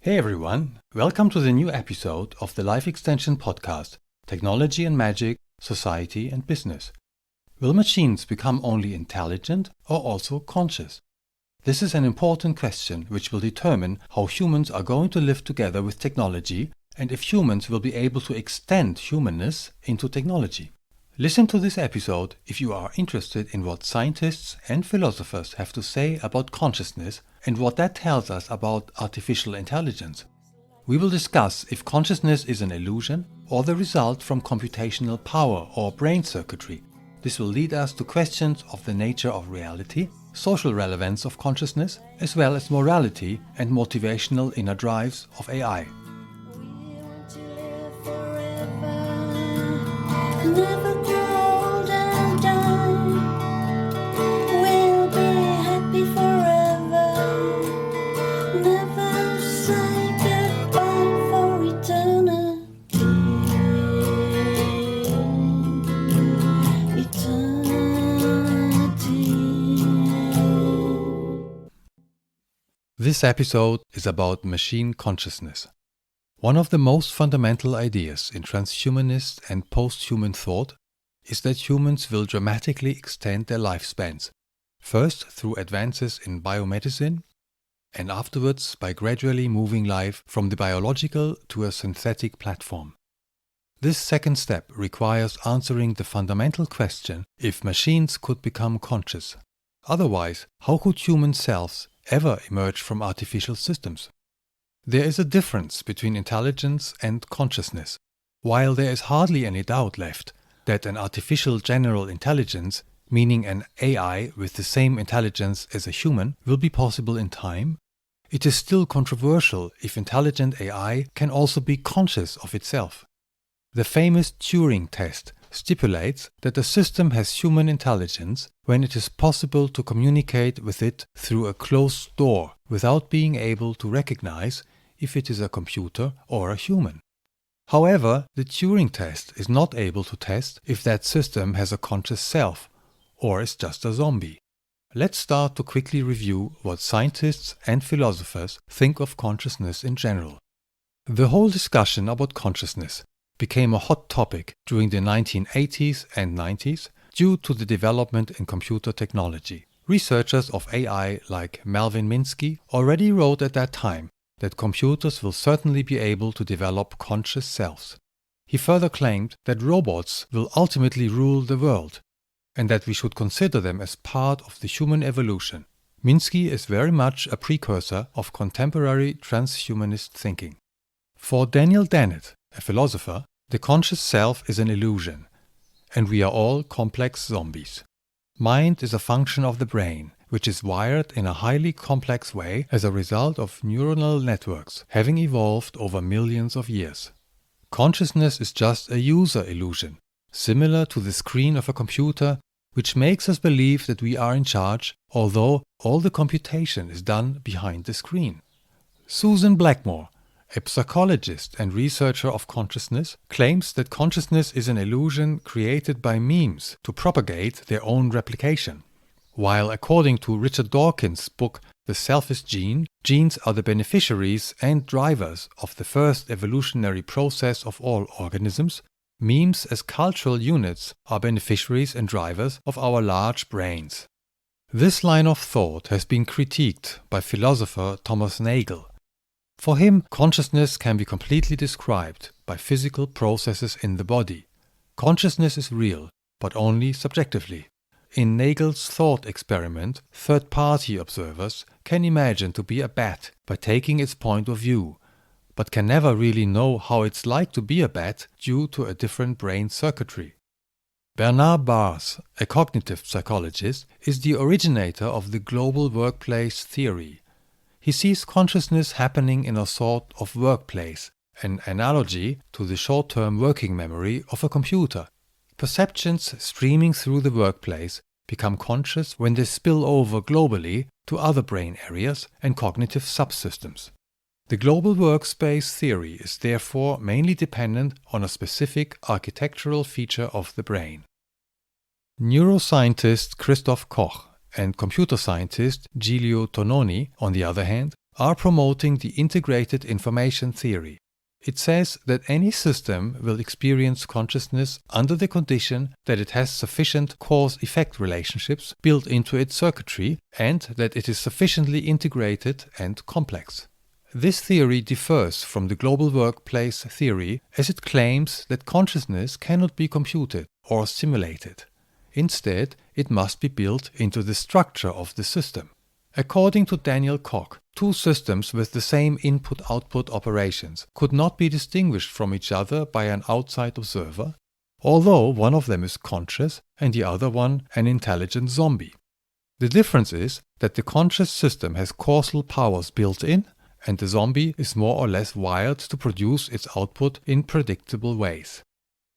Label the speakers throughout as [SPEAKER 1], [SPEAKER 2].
[SPEAKER 1] Hey everyone, welcome to the new episode of the Life Extension podcast, Technology and Magic, Society and Business. Will machines become only intelligent or also conscious? This is an important question which will determine how humans are going to live together with technology and if humans will be able to extend humanness into technology. Listen to this episode if you are interested in what scientists and philosophers have to say about consciousness and what that tells us about artificial intelligence. We will discuss if consciousness is an illusion or the result from computational power or brain circuitry. This will lead us to questions of the nature of reality, social relevance of consciousness, as well as morality and motivational inner drives of AI.
[SPEAKER 2] Never grow old and die. We'll be happy forever. Never say goodbye for eternity.
[SPEAKER 1] This episode is about machine consciousness. One of the most fundamental ideas in transhumanist and post-human thought is that humans will dramatically extend their lifespans, first through advances in biomedicine, and afterwards by gradually moving life from the biological to a synthetic platform. This second step requires answering the fundamental question if machines could become conscious. Otherwise, how could human selves ever emerge from artificial systems? There is a difference between intelligence and consciousness. While there is hardly any doubt left that an artificial general intelligence, meaning an AI with the same intelligence as a human, will be possible in time, it is still controversial if intelligent AI can also be conscious of itself. The famous Turing test stipulates that a system has human intelligence when it is possible to communicate with it through a closed door without being able to recognize if it is a computer or a human. However, the Turing test is not able to test if that system has a conscious self or is just a zombie. Let's start to quickly review what scientists and philosophers think of consciousness in general. The whole discussion about consciousness became a hot topic during the 1980s and 90s due to the development in computer technology. Researchers of AI like Melvin Minsky already wrote at that time that computers will certainly be able to develop conscious selves. He further claimed that robots will ultimately rule the world, and that we should consider them as part of the human evolution. Minsky is very much a precursor of contemporary transhumanist thinking. For Dennett, a philosopher, the conscious self is an illusion, and we are all complex zombies. Mind is a function of the brain, which is wired in a highly complex way as a result of neuronal networks having evolved over millions of years. Consciousness is just a user illusion, similar to the screen of a computer, which makes us believe that we are in charge, although all the computation is done behind the screen. Susan Blackmore, a psychologist and researcher of consciousness, claims that consciousness is an illusion created by memes to propagate their own replication. While according to Richard Dawkins' book The Selfish Gene, genes are the beneficiaries and drivers of the first evolutionary process of all organisms, memes as cultural units are beneficiaries and drivers of our large brains. This line of thought has been critiqued by philosopher Thomas Nagel. For him, consciousness can be completely described by physical processes in the body. Consciousness is real, but only subjectively. In Nagel's thought experiment, third-party observers can imagine to be a bat by taking its point of view, but can never really know how it's like to be a bat due to a different brain circuitry. Bernard Baars, a cognitive psychologist, is the originator of the global workplace theory. He sees consciousness happening in a sort of workplace, an analogy to the short-term working memory of a computer. Perceptions streaming through the workplace become conscious when they spill over globally to other brain areas and cognitive subsystems. The global workspace theory is therefore mainly dependent on a specific architectural feature of the brain. Neuroscientist Christoph Koch and computer scientist Giulio Tononi, on the other hand, are promoting the integrated information theory. It says that any system will experience consciousness under the condition that it has sufficient cause-effect relationships built into its circuitry and that it is sufficiently integrated and complex. This theory differs from the global workplace theory as it claims that consciousness cannot be computed or simulated. Instead, it must be built into the structure of the system. According to Daniel Koch, two systems with the same input-output operations could not be distinguished from each other by an outside observer, although one of them is conscious and the other one an intelligent zombie. The difference is that the conscious system has causal powers built in, and the zombie is more or less wired to produce its output in predictable ways.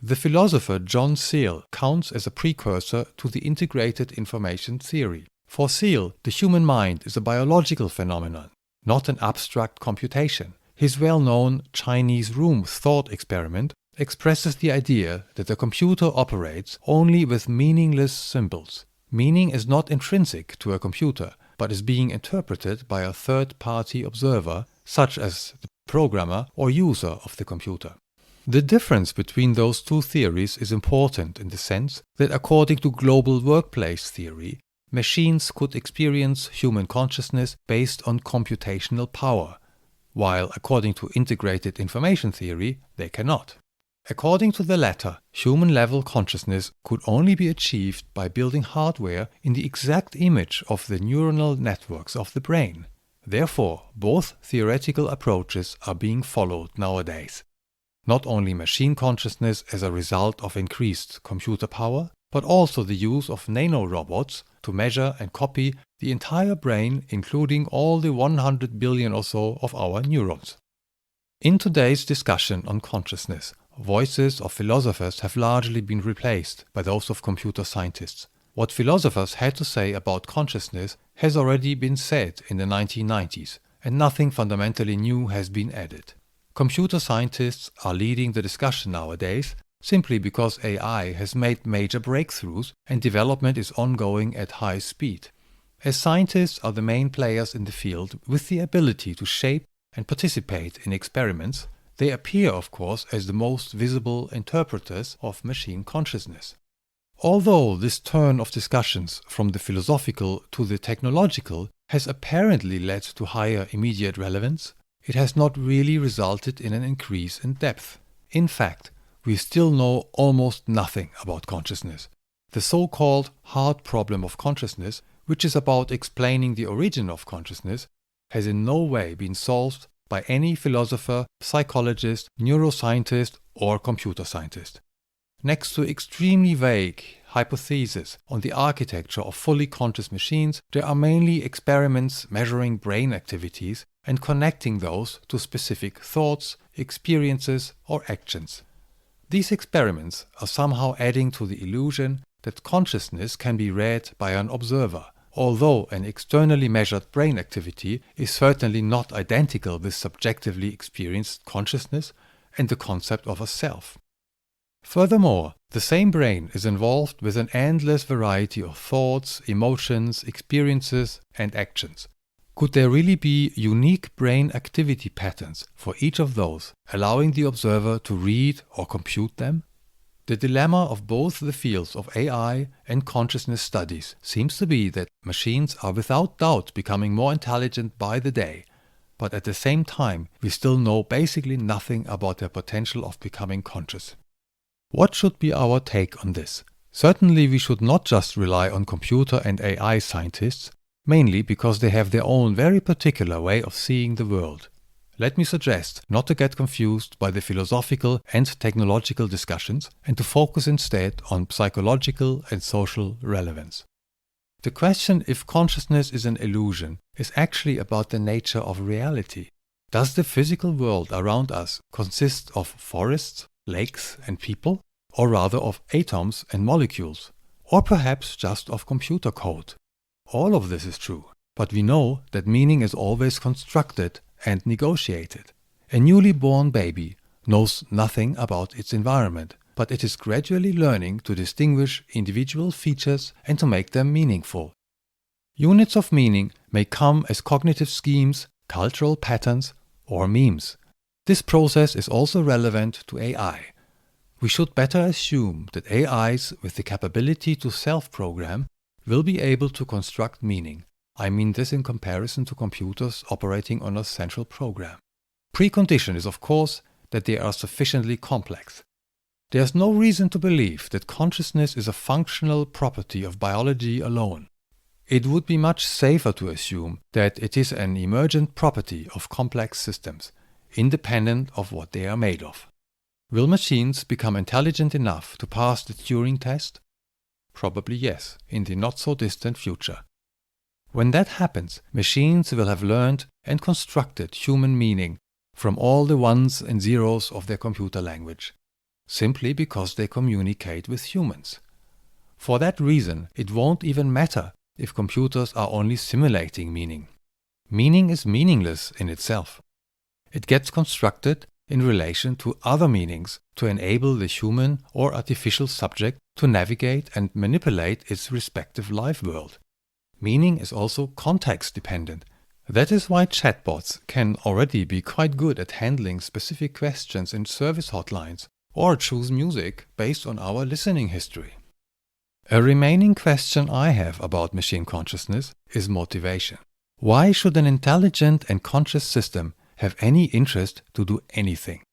[SPEAKER 1] The philosopher John Searle counts as a precursor to the integrated information theory. For Searle, the human mind is a biological phenomenon, not an abstract computation. His well-known Chinese room thought experiment expresses the idea that a computer operates only with meaningless symbols. Meaning is not intrinsic to a computer, but is being interpreted by a third-party observer, such as the programmer or user of the computer. The difference between those two theories is important in the sense that according to global workplace theory, machines could experience human consciousness based on computational power, while according to integrated information theory, they cannot. According to the latter, human-level consciousness could only be achieved by building hardware in the exact image of the neuronal networks of the brain. Therefore, both theoretical approaches are being followed nowadays. Not only machine consciousness as a result of increased computer power, but also the use of nanorobots to measure and copy the entire brain, including all the 100 billion or so of our neurons. In today's discussion on consciousness, voices of philosophers have largely been replaced by those of computer scientists. What philosophers had to say about consciousness has already been said in the 1990s, and nothing fundamentally new has been added. Computer scientists are leading the discussion nowadays, simply because AI has made major breakthroughs and development is ongoing at high speed. As scientists are the main players in the field with the ability to shape and participate in experiments, they appear, of course, as the most visible interpreters of machine consciousness. Although this turn of discussions from the philosophical to the technological has apparently led to higher immediate relevance, it has not really resulted in an increase in depth. In fact, we still know almost nothing about consciousness. The so-called hard problem of consciousness, which is about explaining the origin of consciousness, has in no way been solved by any philosopher, psychologist, neuroscientist, or computer scientist. Next to extremely vague hypotheses on the architecture of fully conscious machines, there are mainly experiments measuring brain activities and connecting those to specific thoughts, experiences, or actions. These experiments are somehow adding to the illusion that consciousness can be read by an observer, although an externally measured brain activity is certainly not identical with subjectively experienced consciousness and the concept of a self. Furthermore, the same brain is involved with an endless variety of thoughts, emotions, experiences, and actions. Could there really be unique brain activity patterns for each of those, allowing the observer to read or compute them? The dilemma of both the fields of AI and consciousness studies seems to be that machines are without doubt becoming more intelligent by the day, but at the same time we still know basically nothing about their potential of becoming conscious. What should be our take on this? Certainly we should not just rely on computer and AI scientists, mainly because they have their own very particular way of seeing the world. Let me suggest not to get confused by the philosophical and technological discussions and to focus instead on psychological and social relevance. The question if consciousness is an illusion is actually about the nature of reality. Does the physical world around us consist of forests, lakes and people, or rather of atoms and molecules, or perhaps just of computer code? All of this is true, but we know that meaning is always constructed and negotiated. A newly born baby knows nothing about its environment, but it is gradually learning to distinguish individual features and to make them meaningful. Units of meaning may come as cognitive schemes, cultural patterns, or memes. This process is also relevant to AI. We should better assume that AIs with the capability to self-program will be able to construct meaning. I mean this in comparison to computers operating on a central program. Precondition is, of course, that they are sufficiently complex. There is no reason to believe that consciousness is a functional property of biology alone. It would be much safer to assume that it is an emergent property of complex systems, independent of what they are made of. Will machines become intelligent enough to pass the Turing test? Probably yes, in the not-so-distant future. When that happens, machines will have learned and constructed human meaning from all the ones and zeros of their computer language, simply because they communicate with humans. For that reason, it won't even matter if computers are only simulating meaning. Meaning is meaningless in itself. It gets constructed in relation to other meanings to enable the human or artificial subject to navigate and manipulate its respective life world. Meaning is also context-dependent. That is why chatbots can already be quite good at handling specific questions in service hotlines or choose music based on our listening history. A remaining question I have about machine consciousness is motivation. Why should an intelligent and conscious system have any interest to do anything?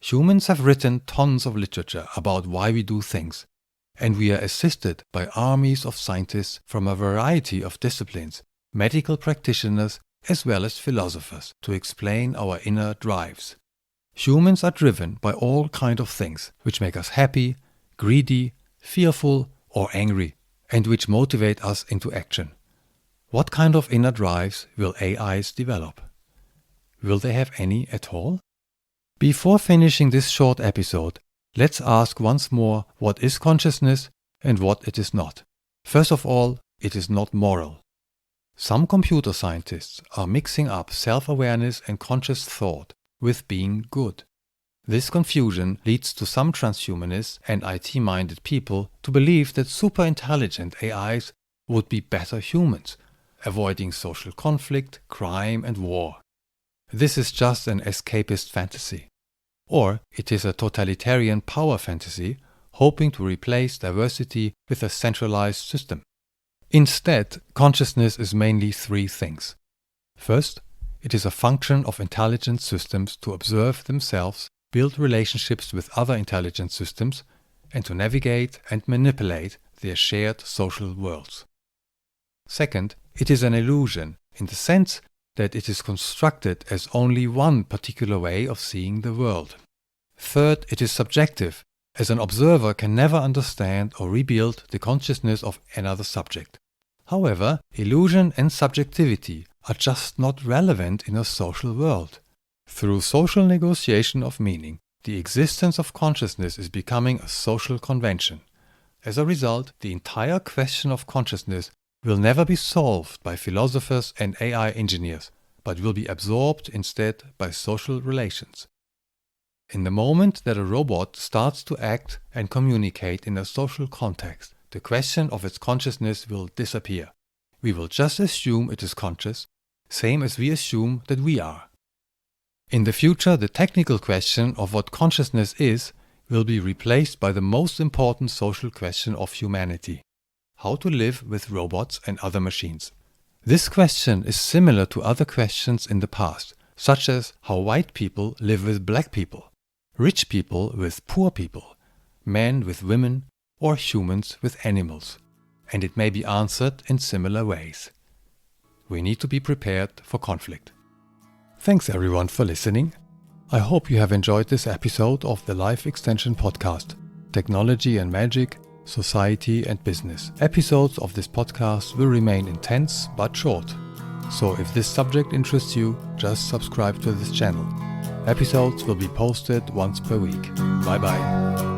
[SPEAKER 1] Humans have written tons of literature about why we do things, and we are assisted by armies of scientists from a variety of disciplines, medical practitioners as well as philosophers, to explain our inner drives. Humans are driven by all kinds of things which make us happy, greedy, fearful, or angry, and which motivate us into action. What kind of inner drives will AIs develop? Will they have any at all? Before finishing this short episode, let's ask once more what is consciousness and what it is not. First of all, it is not moral. Some computer scientists are mixing up self-awareness and conscious thought with being good. This confusion leads to some transhumanists and IT-minded people to believe that super-intelligent AIs would be better humans, avoiding social conflict, crime and war. This is just an escapist fantasy. Or it is a totalitarian power fantasy hoping to replace diversity with a centralized system. Instead, consciousness is mainly three things. First, it is a function of intelligent systems to observe themselves, build relationships with other intelligent systems, and to navigate and manipulate their shared social worlds. Second, it is an illusion in the sense that it is constructed as only one particular way of seeing the world. Third, it is subjective, as an observer can never understand or rebuild the consciousness of another subject. However, illusion and subjectivity are just not relevant in a social world. Through social negotiation of meaning, the existence of consciousness is becoming a social convention. As a result, the entire question of consciousness will never be solved by philosophers and AI engineers, but will be absorbed instead by social relations. In the moment that a robot starts to act and communicate in a social context, the question of its consciousness will disappear. We will just assume it is conscious, same as we assume that we are. In the future, the technical question of what consciousness is will be replaced by the most important social question of humanity: how to live with robots and other machines. This question is similar to other questions in the past, such as how white people live with black people, rich people with poor people, men with women, or humans with animals, and it may be answered in similar ways. We need to be prepared for conflict. Thanks everyone for listening. I hope you have enjoyed this episode of the Life Extension Podcast, Technology and Magic, Society and Business. Episodes of this podcast will remain intense but short. So if this subject interests you, just subscribe to this channel. Episodes will be posted once per week. Bye bye.